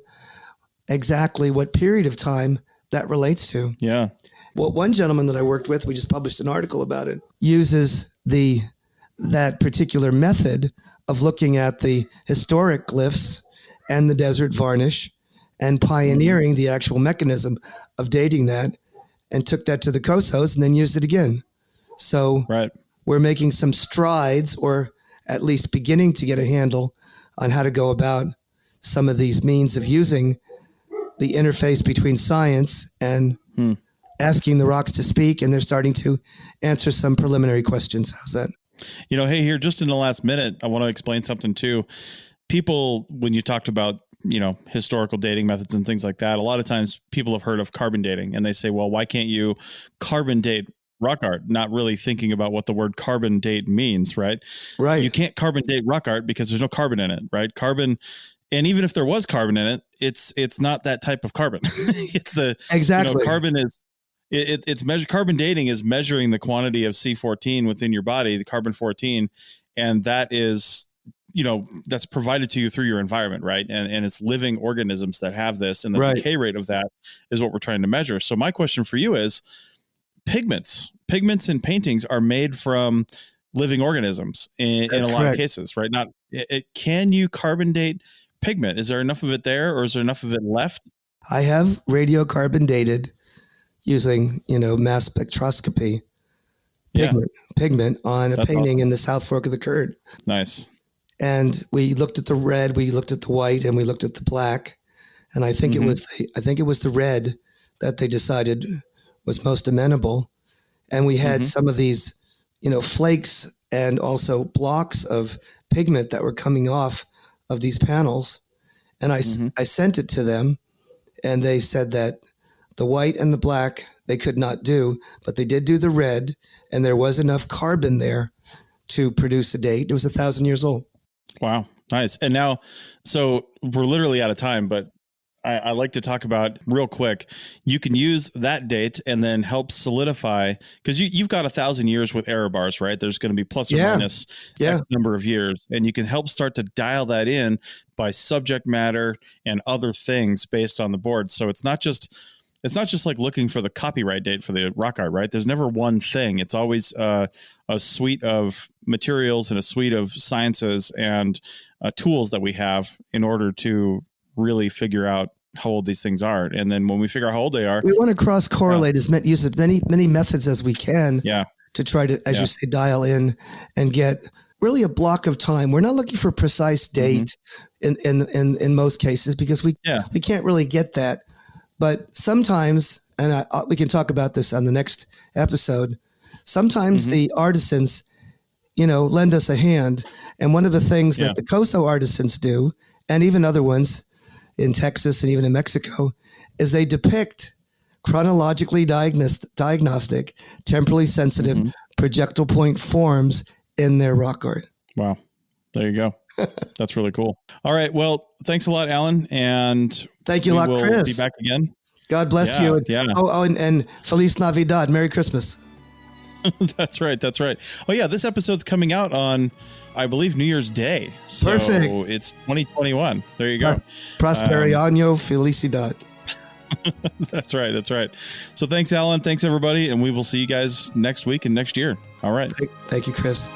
Speaker 3: exactly what period of time that relates to.
Speaker 4: Yeah.
Speaker 3: Well, one gentleman that I worked with, we just published an article about it, uses that particular method of looking at the historic glyphs and the desert varnish and pioneering the actual mechanism of dating that, and took that to the COSOs and then used it again. So we're making some strides, or at least beginning to get a handle on how to go about some of these means of using the interface between science and asking the rocks to speak, and they're starting to answer some preliminary questions. How's that?
Speaker 4: Hey, here, just in the last minute, I want to explain something too. People, when you talked about, historical dating methods and things like that, a lot of times people have heard of carbon dating, and they say, well, why can't you carbon date rock art? Not really thinking about what the word carbon date means, right? Right. You can't carbon date rock art because there's no carbon in it, right? Carbon. And even if there was carbon in it, it's not that type of carbon. It's exactly carbon is it's measured. Carbon dating is measuring the quantity of C14 within your body, the carbon 14, and that is that's provided to you through your environment, right? And it's living organisms that have this, and the decay rate of that is what we're trying to measure. So my question for you is, pigments in paintings are made from living organisms in a lot of cases, right? Can you carbon date pigment? Is there enough of it there, or is there enough of it left?
Speaker 3: I have radiocarbon dated using, mass spectroscopy pigment on a painting in the South Fork of the Kurd.
Speaker 4: Nice.
Speaker 3: And we looked at the red, we looked at the white, and we looked at the black. And I think it was the red that they decided was most amenable. And we had some of these, flakes and also blocks of pigment that were coming off of these panels. And I sent it to them, and they said that the white and the black they could not do, but they did do the red, and there was enough carbon there to produce a date. It was 1,000 years old.
Speaker 4: Wow. Nice. And now, so we're literally out of time, but I like to talk about real quick. You can use that date and then help solidify, because you've got 1,000 years with error bars, right? There's going to be plus or minus X number of years, and you can help start to dial that in by subject matter and other things based on the board. So it's not just like looking for the copyright date for the rock art, right? There's never one thing. It's always a suite of materials and a suite of sciences and tools that we have in order to really figure out how old these things are. And then when we figure out how old they are,
Speaker 3: we want to cross correlate use as many methods as we can to try to, as you say, dial in and get really a block of time. We're not looking for a precise date in most cases, because we can't really get that. But sometimes, and we can talk about this on the next episode, sometimes the artisans, lend us a hand. And one of the things that the COSO artisans do, and even other ones in Texas and even in Mexico, is they depict chronologically diagnostic, temporally sensitive projectile point forms in their rock art.
Speaker 4: Wow. There you go. That's really cool. All right. Well, thanks a lot, Alan. And
Speaker 3: thank you a lot, Chris.
Speaker 4: We'll be back again.
Speaker 3: God bless you. And Feliz Navidad. Merry Christmas.
Speaker 4: That's right. Oh, yeah. This episode's coming out on, I believe, New Year's Day. So
Speaker 3: perfect.
Speaker 4: It's 2021. There you go.
Speaker 3: Prosperi año felicidad.
Speaker 4: That's right. So thanks, Alan. Thanks, everybody. And we will see you guys next week and next year. All right.
Speaker 3: Thank you, Chris.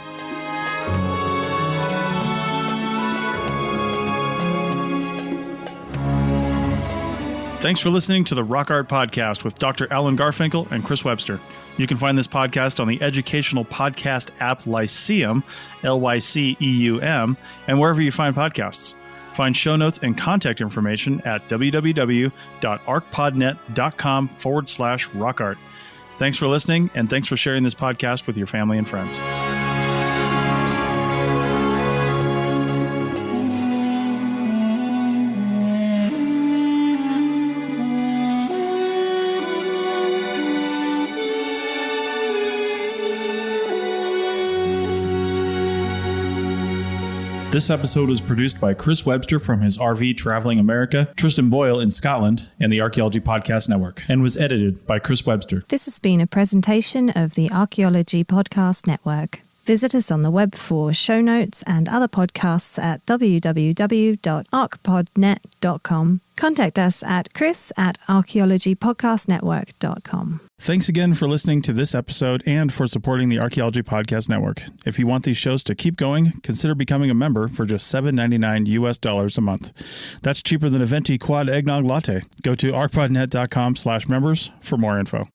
Speaker 4: Thanks for listening to the Rock Art Podcast with Dr. Alan Garfinkel and Chris Webster. You can find this podcast on the educational podcast app Lyceum, Lyceum, and wherever you find podcasts. Find show notes and contact information at www.arcpodnet.com/rockart. Thanks for listening, and thanks for sharing this podcast with your family and friends. This episode was produced by Chris Webster from his RV Traveling America, Tristan Boyle in Scotland, and the Archaeology Podcast Network, and was edited by Chris Webster.
Speaker 2: This has been a presentation of the Archaeology Podcast Network. Visit us on the web for show notes and other podcasts at www.arcpodnet.com. Contact us at chris@archaeologypodcastnetwork.com.
Speaker 4: Thanks again for listening to this episode and for supporting the Archaeology Podcast Network. If you want these shows to keep going, consider becoming a member for just $7.99 US a month. That's cheaper than a venti quad eggnog latte. Go to arcpodnet.com/members for more info.